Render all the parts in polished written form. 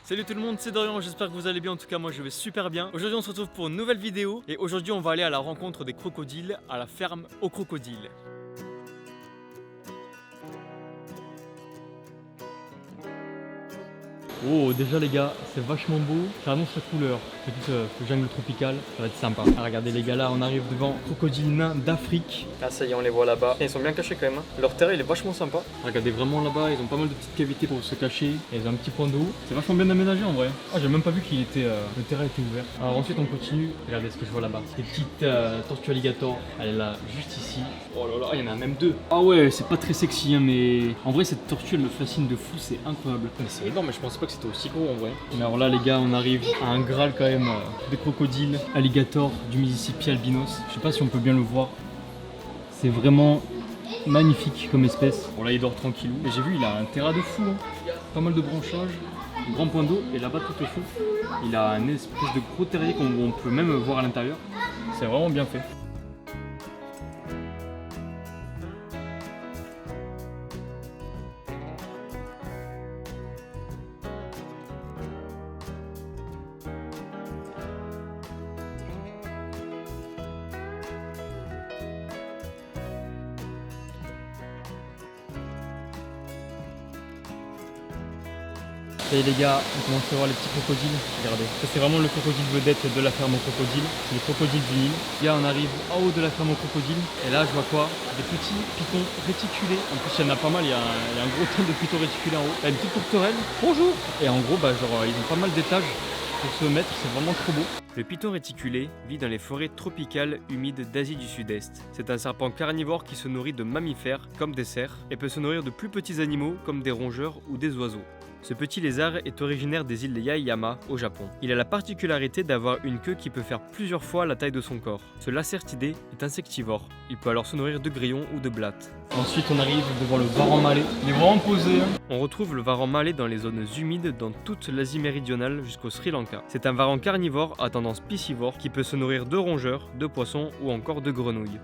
Salut tout le monde, c'est Dorian, j'espère que vous allez bien, en tout cas moi je vais super bien. Aujourd'hui on se retrouve pour une nouvelle vidéo et aujourd'hui on va aller à la rencontre des crocodiles à la ferme aux crocodiles. Oh déjà les gars, c'est vachement beau, ça annonce la couleur, petite jungle tropicale, ça va être sympa. Ah, regardez les gars là, on arrive devant crocodiles nains d'Afrique. Ah ça y est, on les voit là-bas, ils sont bien cachés quand même, hein. Leur terrain il est vachement sympa. Regardez vraiment là-bas, ils ont pas mal de petites cavités pour se cacher, et ils ont un petit point d'eau. C'est vachement bien aménagé en vrai. Ah j'ai même pas vu qu'il était, le terrain était ouvert. Alors ensuite on continue, regardez ce que je vois là-bas. Des petites tortues alligators, elle est là juste ici. Oh là là, il y en a même deux. Ah ouais, c'est pas très sexy hein, mais en vrai cette tortue elle me fascine de fou, c'est incroyable. Mais c'est énorme, mais je pensais pas que c'était aussi gros en vrai. Mais alors là les gars, on arrive à un graal quand même des crocodiles alligators du Mississippi albinos. Je sais pas si on peut bien le voir. C'est vraiment magnifique comme espèce. Bon là il dort tranquillou. Et j'ai vu il a un terrain de fou, hein. Pas mal de branchages, un grand point d'eau et là-bas tout au fond il a une espèce de gros terrier qu'on peut même voir à l'intérieur. C'est vraiment bien fait. Et les gars, on commence à voir les petits crocodiles. Regardez, ça c'est vraiment le crocodile vedette de la ferme aux crocodiles. C'est les crocodiles du Nil. Là on arrive en haut de la ferme aux crocodiles. Et là je vois quoi? Des petits pitons réticulés. En plus il y en a pas mal, il y a un gros tas de pitons réticulés en haut. Là, une petite tourterelle. Bonjour. Et en gros ils ont pas mal d'étages pour se mettre, c'est vraiment trop beau. Le python réticulé vit dans les forêts tropicales humides d'Asie du Sud-Est. C'est un serpent carnivore qui se nourrit de mammifères comme des cerfs et peut se nourrir de plus petits animaux comme des rongeurs ou des oiseaux. Ce petit lézard est originaire des îles de Yaeyama au Japon. Il a la particularité d'avoir une queue qui peut faire plusieurs fois la taille de son corps. Ce lacertidé est insectivore. Il peut alors se nourrir de grillons ou de blattes. Ensuite on arrive devant le varan malais. Il est vraiment posé. On retrouve le varan malais dans les zones humides dans toute l'Asie méridionale jusqu'au Sri Lanka. C'est un varan carnivore à tendance piscivore qui peut se nourrir de rongeurs, de poissons ou encore de grenouilles.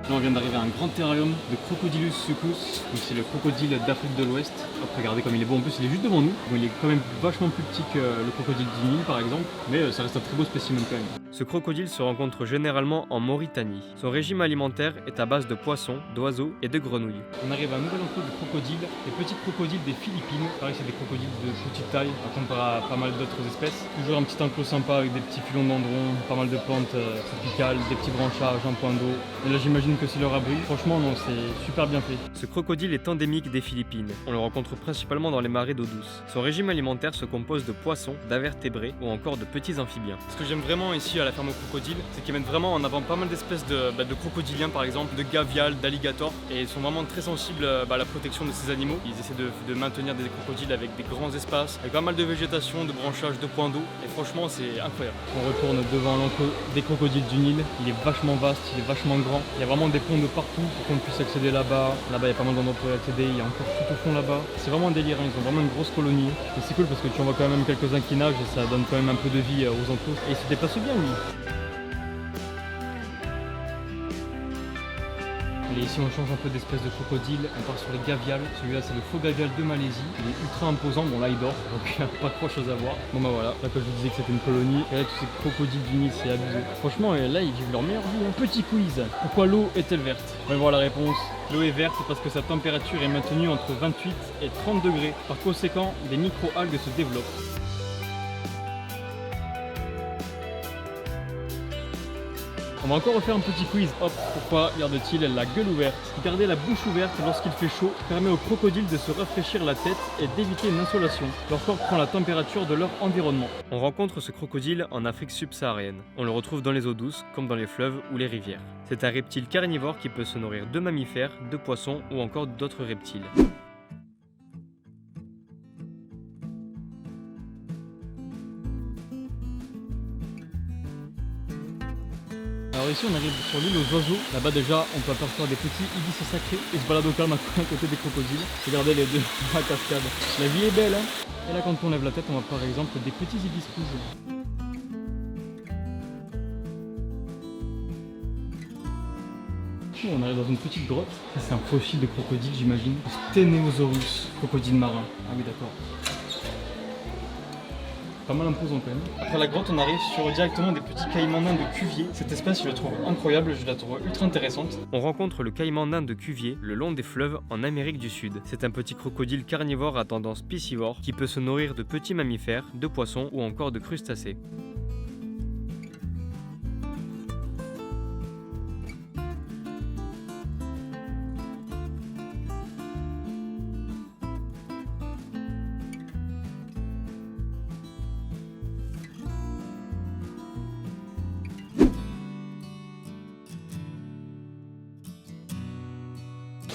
Là on vient d'arriver à un grand terrarium de Crocodylus succus, donc c'est le crocodile d'Afrique de l'Ouest. Hop, regardez comme il est beau, en plus il est juste devant nous. Bon, il est quand même vachement plus petit que le crocodile du Nil par exemple, mais ça reste un très beau spécimen quand même. Ce crocodile se rencontre généralement en Mauritanie. Son régime alimentaire est à base de poissons, d'oiseaux et de grenouilles. On arrive à un nouvel enclos de crocodiles, les petits crocodiles des Philippines. Pareil c'est des crocodiles de petite taille, comparé à pas mal d'autres espèces. Toujours un petit enclos sympa avec des petits filons d'andron, pas mal de plantes tropicales, des petits branchages, un point d'eau. Et là j'imagine que c'est leur abri. Franchement non, c'est super bien fait. Ce crocodile est endémique des Philippines. On le rencontre principalement dans les marais d'eau douce. Son régime alimentaire se compose de poissons, d'invertébrés ou encore de petits amphibiens. Ce que j'aime vraiment ici à la ferme aux crocodiles, c'est qu'ils mettent vraiment en avant pas mal d'espèces de crocodiliens par exemple, de gaviales, d'alligators, et ils sont vraiment très sensibles à la protection de ces animaux. Ils essaient de maintenir des crocodiles avec des grands espaces, avec pas mal de végétation, de branchages, de points d'eau, et franchement c'est incroyable. On retourne devant l'enclos des crocodiles du Nil. Il est vachement vaste, il est vachement grand. Il y a vraiment des ponts de partout pour qu'on puisse accéder là-bas. Là-bas il y a pas mal d'endroits pour y accéder, il y a encore tout au fond là-bas. C'est vraiment un délire, hein. Ils ont vraiment une grosse colonie. Et c'est cool parce que tu en vois quand même quelques inclinages et ça donne quand même un peu de vie aux enclos. Et il se déplace bien lui. Et ici on change un peu d'espèce de crocodile, on part sur les gaviales. Celui-là c'est le faux gavial de Malaisie. Il est ultra imposant, bon là il dort, donc il n'y a pas trop chose à voir. Bon bah voilà, là quand je vous disais que c'était une colonie, et là tous ces crocodiles du Nil c'est abusé. Franchement là ils vivent leur meilleure vie. Un petit quiz, pourquoi l'eau est-elle verte? On va voir la réponse. L'eau est verte parce que sa température est maintenue entre 28 et 30 degrés. Par conséquent, des micro-algues se développent. On va encore refaire un petit quiz. Hop, pourquoi garde-t-il la gueule ouverte? Garder la bouche ouverte lorsqu'il fait chaud permet aux crocodiles de se rafraîchir la tête et d'éviter une insolation. Leur corps prend la température de leur environnement. On rencontre ce crocodile en Afrique subsaharienne. On le retrouve dans les eaux douces, comme dans les fleuves ou les rivières. C'est un reptile carnivore qui peut se nourrir de mammifères, de poissons ou encore d'autres reptiles. Alors ici on arrive sur l'île aux oiseaux. Là-bas déjà on peut apercevoir des petits ibis sacrés. Ils se baladent au calme à côté des crocodiles. Regardez les deux à cascade. La vie est belle hein. Et là quand on lève la tête on voit par exemple des petits ibis rouges. coup on arrive dans une petite grotte. Ça c'est un fossile de crocodile j'imagine. Steneosaurus, crocodile marin. Ah oui d'accord. Pas mal imposant quand même. Après la grotte, on arrive sur directement des petits caïmans nains de Cuvier. Cette espèce, je la trouve incroyable, je la trouve ultra intéressante. On rencontre le caïman nain de Cuvier le long des fleuves en Amérique du Sud. C'est un petit crocodile carnivore à tendance piscivore qui peut se nourrir de petits mammifères, de poissons ou encore de crustacés.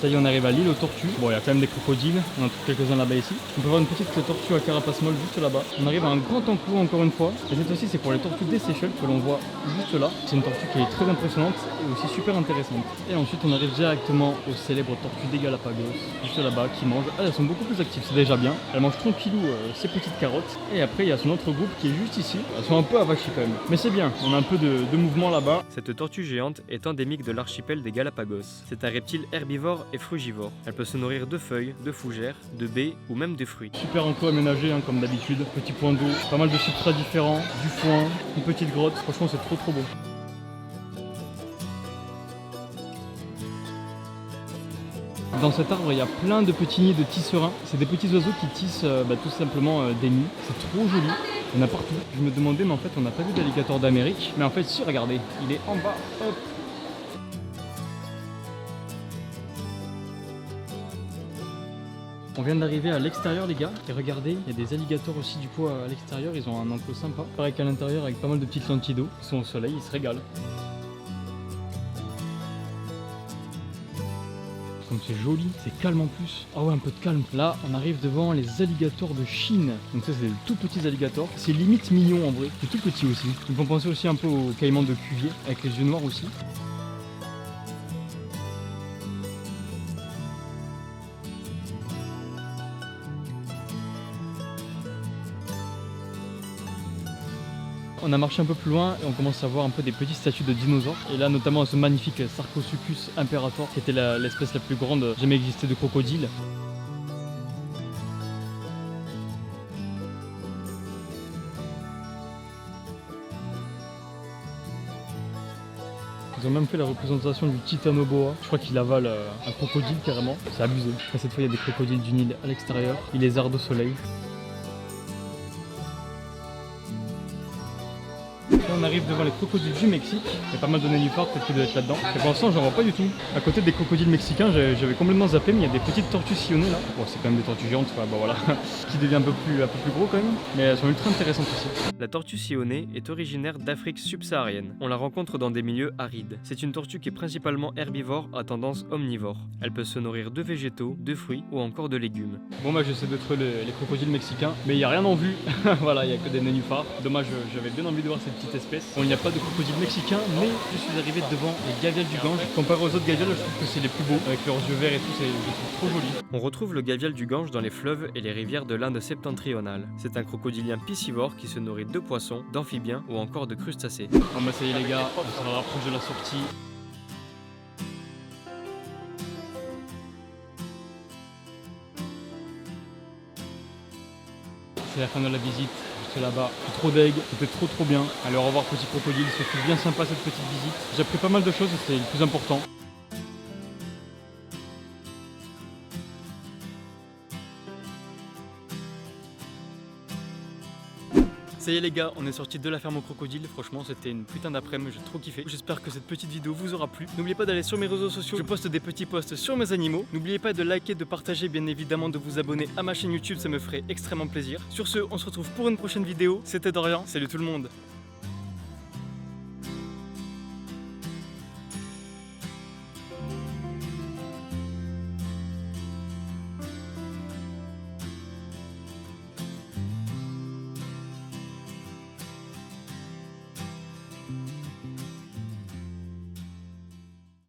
Ça y est, on arrive à l'île aux tortues. Bon, il y a quand même des crocodiles, on en trouve quelques-uns là-bas ici. On peut voir une petite tortue à carapace molle juste là-bas. On arrive à un grand enclos encore une fois. Et cette fois-ci, c'est pour les tortues des Seychelles que l'on voit juste là. C'est une tortue qui est très impressionnante et aussi super intéressante. Et ensuite, on arrive directement aux célèbres tortues des Galapagos, juste là-bas, qui mangent. Ah, elles sont beaucoup plus actives, c'est déjà bien. Elles mangent tranquillou ces petites carottes. Et après, il y a son autre groupe qui est juste ici. Elles sont un peu avachées quand même. Mais c'est bien, on a un peu de mouvement là-bas. Cette tortue géante est endémique de l'archipel des Galapagos. C'est un reptile herbivore et frugivore. Elle peut se nourrir de feuilles, de fougères, de baies ou même de fruits. Super enclos aménagé comme d'habitude, petit point d'eau, pas mal de substrats différents, du foin, une petite grotte, franchement c'est trop beau. Dans cet arbre il y a plein de petits nids de tisserins, c'est des petits oiseaux qui tissent tout simplement des nids, c'est trop joli, il y en a partout. Je me demandais mais en fait on n'a pas vu d'alligator d'Amérique, mais en fait si regardez, il est en bas, hop. On vient d'arriver à l'extérieur les gars, et regardez, il y a des alligators aussi du coup à l'extérieur, ils ont un enclos sympa. Pareil qu'à l'intérieur avec pas mal de petites lentilles d'eau, ils sont au soleil, ils se régalent. Comme c'est joli, c'est calme en plus. Ah ouais, un peu de calme. Là, on arrive devant les alligators de Chine. Donc ça, c'est des tout petits alligators. C'est limite mignon en vrai. C'est tout petit aussi. Ils me font penser aussi un peu aux caïmans de Cuvier, avec les yeux noirs aussi. On a marché un peu plus loin et on commence à voir un peu des petites statues de dinosaures. Et là notamment ce magnifique Sarcosuchus imperator qui était l'espèce la plus grande jamais existée de crocodile. Ils ont même fait la représentation du Titanoboa. Je crois qu'il avale un crocodile carrément. C'est abusé. Et cette fois il y a des crocodiles du Nil à l'extérieur. Il les arde au soleil. Là, on arrive devant les crocodiles du Mexique. Il y a pas mal de nénuphars, peut-être qu'il doit être là-dedans. Et pour l'instant, j'en vois pas du tout. À côté des crocodiles mexicains, j'avais complètement zappé, mais il y a des petites tortues sillonnées là. Bon, c'est quand même des tortues géantes, quoi. Bah voilà, qui devient un peu plus gros quand même. Mais elles sont ultra intéressantes aussi. La tortue sillonnée est originaire d'Afrique subsaharienne. On la rencontre dans des milieux arides. C'est une tortue qui est principalement herbivore à tendance omnivore. Elle peut se nourrir de végétaux, de fruits ou encore de légumes. Bon bah j'essaie de trouver les crocodiles mexicains, mais il n'y a rien en vue. Voilà, il n'y a que des nénuphars. Dommage, j'avais bien envie de voir cette petite espèce. Bon, il n'y a pas de crocodile mexicain, mais je suis arrivé devant les gavials du Gange. Comparé aux autres gavials, je trouve que c'est les plus beaux, avec leurs yeux verts et tout, je trouve trop joli. On retrouve le gavial du Gange dans les fleuves et les rivières de l'Inde septentrionale. C'est un crocodilien piscivore qui se nourrit de poissons, d'amphibiens ou encore de crustacés. Bon bah ça y est les gars, on se rapproche de la sortie. C'est la fin de la visite, juste là-bas. Je suis trop deg, c'était trop bien. Allez, au revoir petit crocodile, c'était bien sympa cette petite visite. J'ai appris pas mal de choses et c'est le plus important. Ça y est les gars, on est sorti de la ferme au crocodile, franchement c'était une putain d'après-midi, j'ai trop kiffé. J'espère que cette petite vidéo vous aura plu. N'oubliez pas d'aller sur mes réseaux sociaux, je poste des petits posts sur mes animaux. N'oubliez pas de liker, de partager, bien évidemment de vous abonner à ma chaîne YouTube, ça me ferait extrêmement plaisir. Sur ce, on se retrouve pour une prochaine vidéo. C'était Dorian, salut tout le monde.